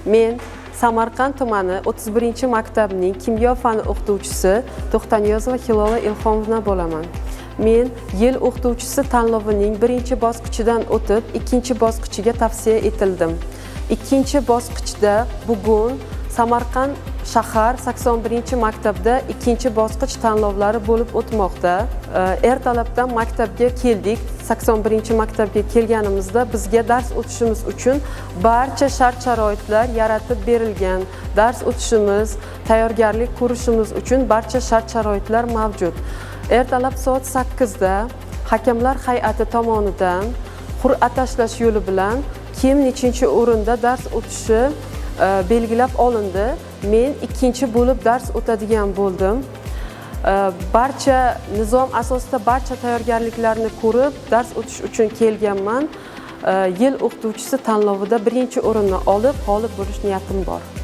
Men Samarqand tumani 31-maktabning kimyo fani o'qituvchisi To'xtaniyozova Hilola Ilhomovna bo'laman. Men yil o'qituvchisi tanlovining birinchi bosqichidan o'tib, ikkinchi bosqichiga tavsiya etildim. Ikkinchi bosqichda bugun Samarqand shahar 81-maktabda ikkinchi bosqich tanlovlari bo'lib o'tmoqda. Ertalabdan maktabga keldik. 81-maktabga kelganimizda bizga dars o'tishimiz uchun barcha shart-sharoitlar yaratib berilgan. Dars o'tishimiz, tayyorgarlik ko'rishimiz uchun barcha shart-sharoitlar mavjud. Ertalab soat 8 da hakamlar hay'ati tomonidan qur'a tashlash yo'li bilan kim nechinchi o'rinda dars o'tishi belgilab olindi. Men ikkinchi bo'lib dars o'tadigan bo'ldim. Barcha nizom asosida barcha tayyorgarliklarni ko'rib, dars o'tish uchun kelganman. Yil o'qituvchisi tanlovida birinchi o'rinni olib, g'olib bo'lish niyatim bor.